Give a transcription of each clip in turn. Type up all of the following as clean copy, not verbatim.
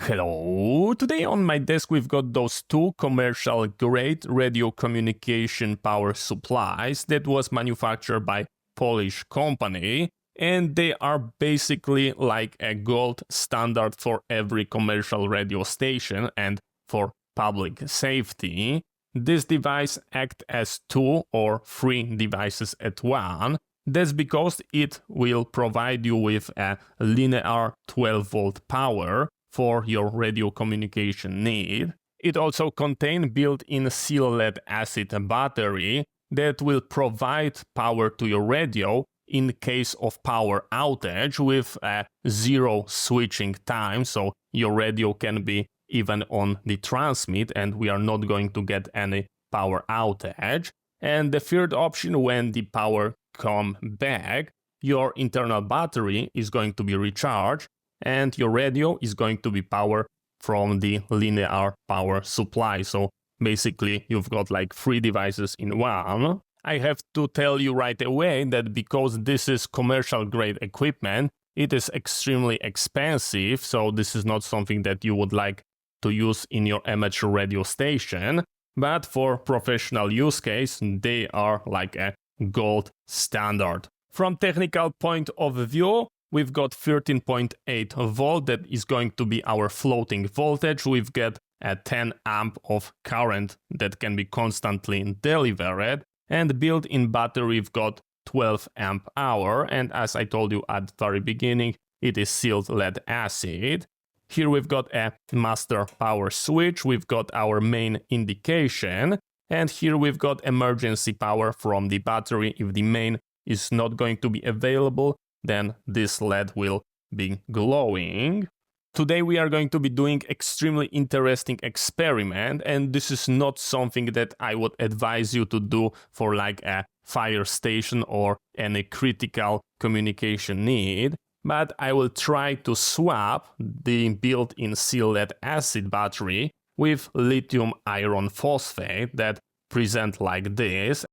Hello! Today on my desk we've got those two commercial grade radio communication power supplies that was manufactured by Polish company, and they are basically like a gold standard for every commercial radio station and for public safety. This device acts as two or three devices at one. That's because it will provide you with a linear 12-volt power for your radio communication need. It also contains built-in lead acid battery that will provide power to your radio in case of power outage with a zero switching time, so your radio can be even on the transmit and we are not going to get any power outage. And the third option, when the power come back, your internal battery is going to be recharged and your radio is going to be powered from the linear power supply. So basically you've got like three devices in one. I have to tell you right away that because this is commercial grade equipment, it is extremely expensive. So this is not something that you would like to use in your amateur radio station. But for professional use case, they are like a gold standard. From technical point of view, we've got 13.8 volt that is going to be our floating voltage. We've got a 10 amp of current that can be constantly delivered, and built-in battery we've got 12 amp hour, and as I told you at the very beginning, it is sealed lead acid. Here we've got a master power switch, we've got our main indication, and here we've got emergency power from the battery. If the main is not going to be available, then this LED will be glowing. Today we are going to be doing extremely interesting experiment, and this is not something that I would advise you to do for like a fire station or any critical communication need, but I will try to swap the built-in lead acid battery with lithium iron phosphate that present like this.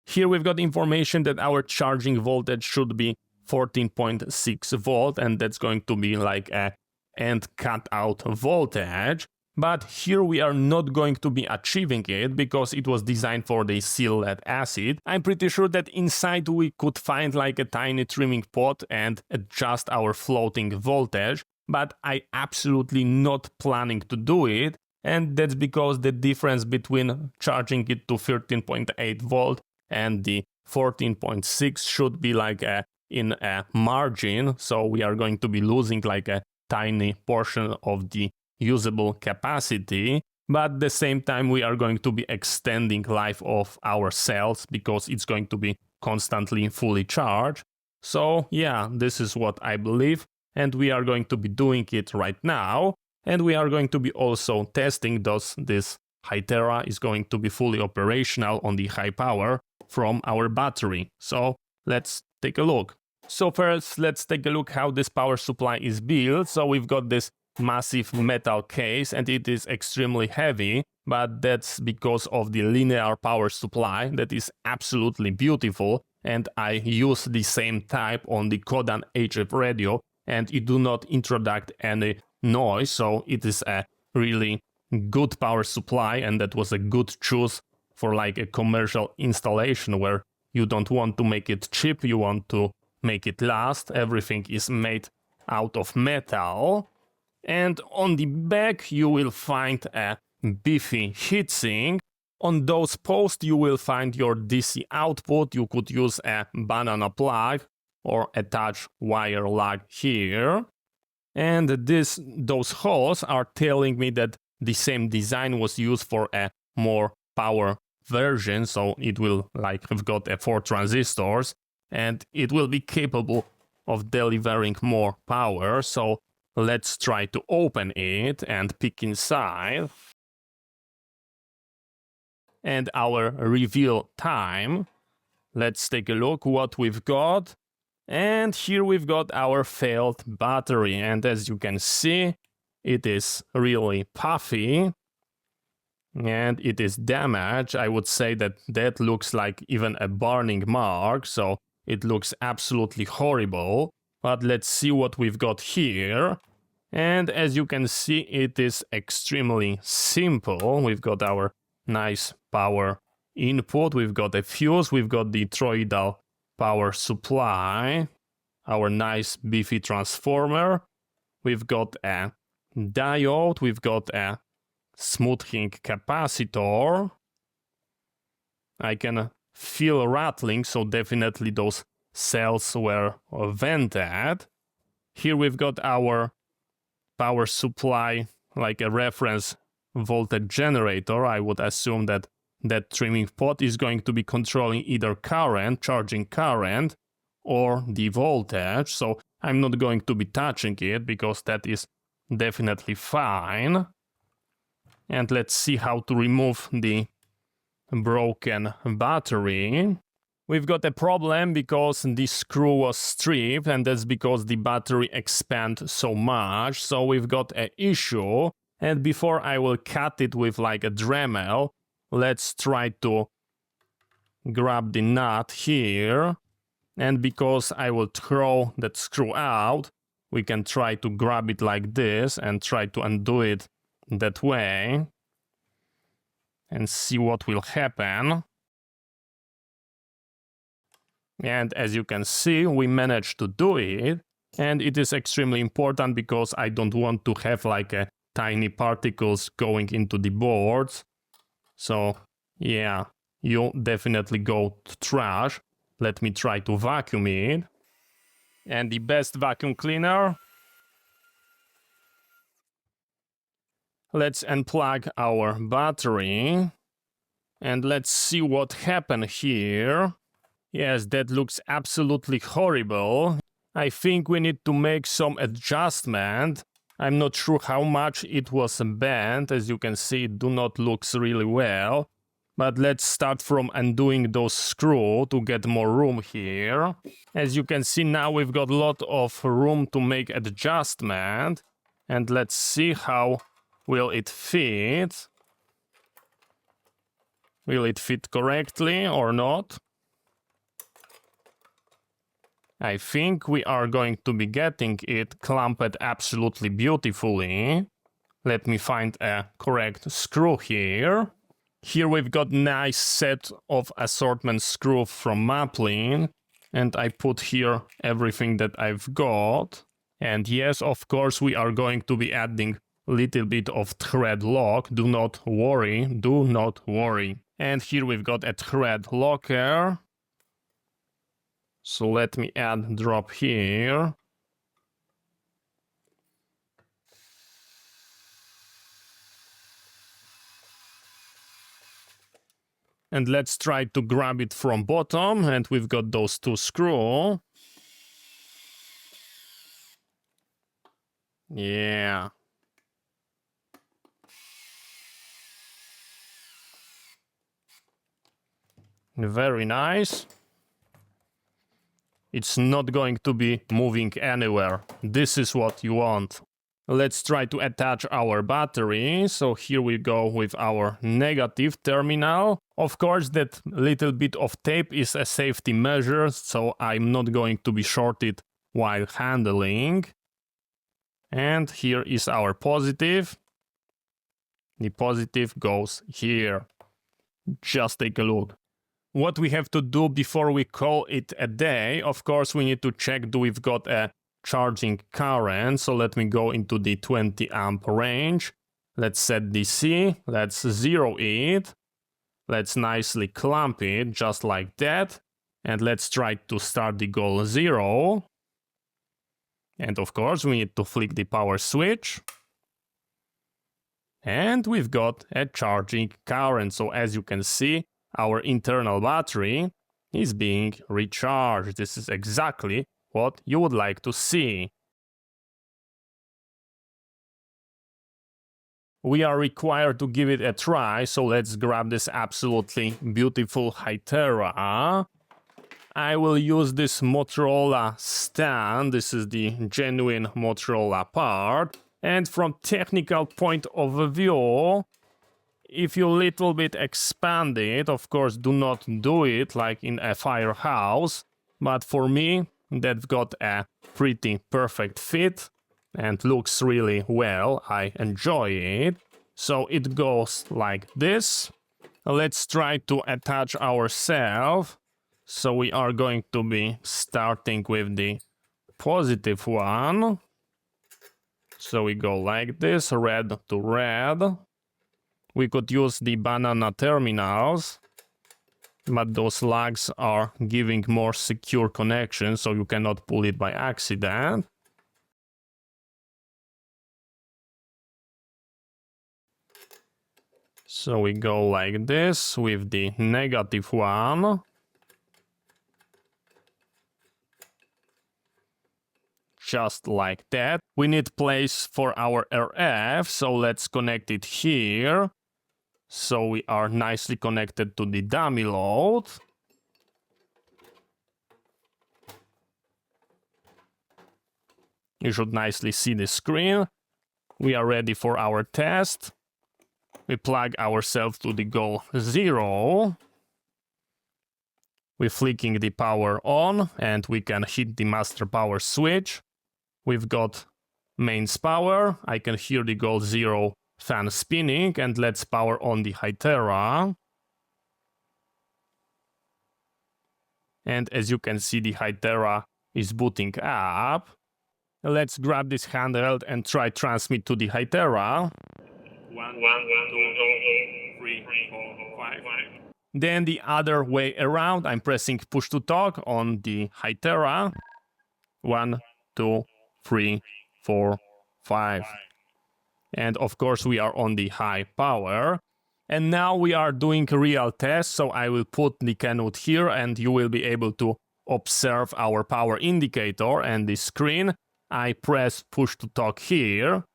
Here we've got information that our charging voltage should be 14.6 volt, and that's going to be like a end cutout voltage. But here we are not going to be achieving it because it was designed for the sealed lead acid. I'm pretty sure that inside we could find like a tiny trimming pot and adjust our floating voltage, but I absolutely not planning to do it. And that's because the difference between charging it to 13.8 volt and the 14.6 should be like in a margin, so we are going to be losing like a tiny portion of the usable capacity, but at the same time we are going to be extending life of our cells because it's going to be constantly fully charged. So yeah, this is what I believe, and we are going to be doing it right now, and we are going to be also testing this Hytera is going to be fully operational on the high power from our battery. So let's take a look. So first, let's take a look how this power supply is built. So we've got this massive metal case and it is extremely heavy, but that's because of the linear power supply that is absolutely beautiful. And I use the same type on the Kodan HF radio and it do not introduce any noise. So it is a really good power supply, and that was a good choice for like a commercial installation where you don't want to make it cheap, you want to make it last. Everything is made out of metal, and on the back you will find a beefy heatsink. On those posts you will find your DC output. You could use a banana plug or attach wire lug here, and those holes are telling me that the same design was used for a more power version, so it will like have got 4 transistors and it will be capable of delivering more power. So let's try to open it and peek inside. And our reveal time. Let's take a look what we've got. And here we've got our failed battery, and as you can see, it is really puffy and it is damaged. I would say that looks like even a burning mark, so it looks absolutely horrible. But let's see what we've got here. And as you can see, it is extremely simple. We've got our nice power input, we've got a fuse, we've got the toroidal power supply, our nice beefy transformer, we've got a diode, we've got a smoothing capacitor. I can feel rattling, so definitely those cells were vented. Here we've got our power supply, like a reference voltage generator. I would assume that that trimming pot is going to be controlling either current, charging current, or the voltage. So I'm not going to be touching it because that is definitely fine. And let's see how to remove the broken battery. We've got a problem because the screw was stripped, and that's because the battery expands so much. So we've got an issue, and before I will cut it with like a Dremel, let's try to grab the nut here. And because I will throw that screw out, we can try to grab it like this and try to undo it that way and see what will happen. And as you can see, we managed to do it. And it is extremely important because I don't want to have like a tiny particles going into the boards. So yeah, you definitely go to trash. Let me try to vacuum it. And the best vacuum cleaner. Let's unplug our battery. And let's see what happened here. Yes, that looks absolutely horrible. I think we need to make some adjustment. I'm not sure how much it was bent. As you can see, it do not looks really well. But let's start from undoing those screws to get more room here. As you can see now, we've got a lot of room to make adjustment. And let's see how will it fit. Will it fit correctly or not? I think we are going to be getting it clamped absolutely beautifully. Let me find a correct screw here. Here we've got nice set of assortment screw from Maplin. And I put here everything that I've got. And yes, of course, we are going to be adding a little bit of thread lock. Do not worry, do not worry. And here we've got a thread locker. So let me add drop here. And let's try to grab it from bottom, and we've got those two screws. Yeah. Very nice. It's not going to be moving anywhere. This is what you want. Let's try to attach our battery. So here we go with our negative terminal. Of course, that little bit of tape is a safety measure, so I'm not going to be shorted while handling. And here is our positive. The positive goes here. Just take a look. What we have to do before we call it a day, of course, we need to check do we've got a charging current. So let me go into the 20 amp range. Let's set DC. Let's zero it. Let's nicely clamp it just like that. And let's try to start the goal 0. And of course, we need to flick the power switch. And we've got a charging current. So as you can see, our internal battery is being recharged. This is exactly what you would like to see. We are required to give it a try, so let's grab this absolutely beautiful Hytera. I will use this Motorola stand. This is the genuine Motorola part. And from technical point of view, if you little bit expand it, of course, do not do it like in a firehouse. But for me, that's got a pretty perfect fit. and looks really well. I enjoy it. So it goes like this. Let's try to attach ourselves. So we are going to be starting with the positive one. So we go like this, red to red. We could use the banana terminals, but those lugs are giving more secure connection, so you cannot pull it by accident. So we go like this with the negative one. Just like that. We need place for our RF, so let's connect it here. So we are nicely connected to the dummy load. You should nicely see the screen. We are ready for our test. We plug ourselves to the goal 0. We're flicking the power on and we can hit the master power switch. We've got mains power. I can hear the goal 0 fan spinning, and let's power on the Hytera. And as you can see, the Hytera is booting up. Let's grab this handheld and try transmit to the Hytera. 1, 2, 3, 4, 5. Then the other way around, I'm pressing push to talk on the Hytera. 1, 2, 3, 4, 5. And of course we are on the high power. And now we are doing a real test, so I will put the Canute here and you will be able to observe our power indicator and the screen. I press push to talk here.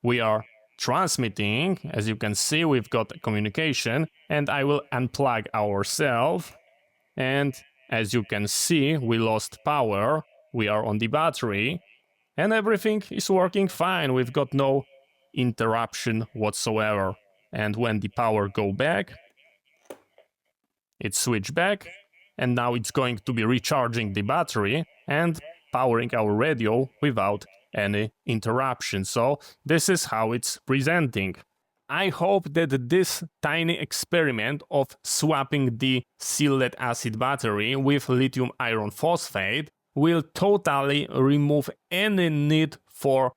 We are transmitting. As you can see, we've got a communication, and I will unplug ourselves. And as you can see, we lost power. We are on the battery. And everything is working fine. We've got no interruption whatsoever. And when the power go back, it switch back. And now it's going to be recharging the battery and powering our radio without any interruption. So this is how it's presenting. I hope that this tiny experiment of swapping the lead acid battery with lithium iron phosphate will totally remove any need for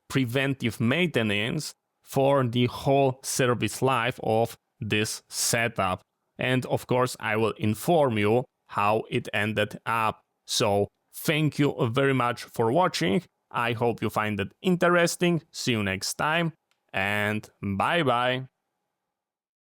preventive maintenance for the whole service life of this setup. And of course, I will inform you how it ended up. So thank you very much for watching. I hope you find it interesting. See you next time, and bye bye.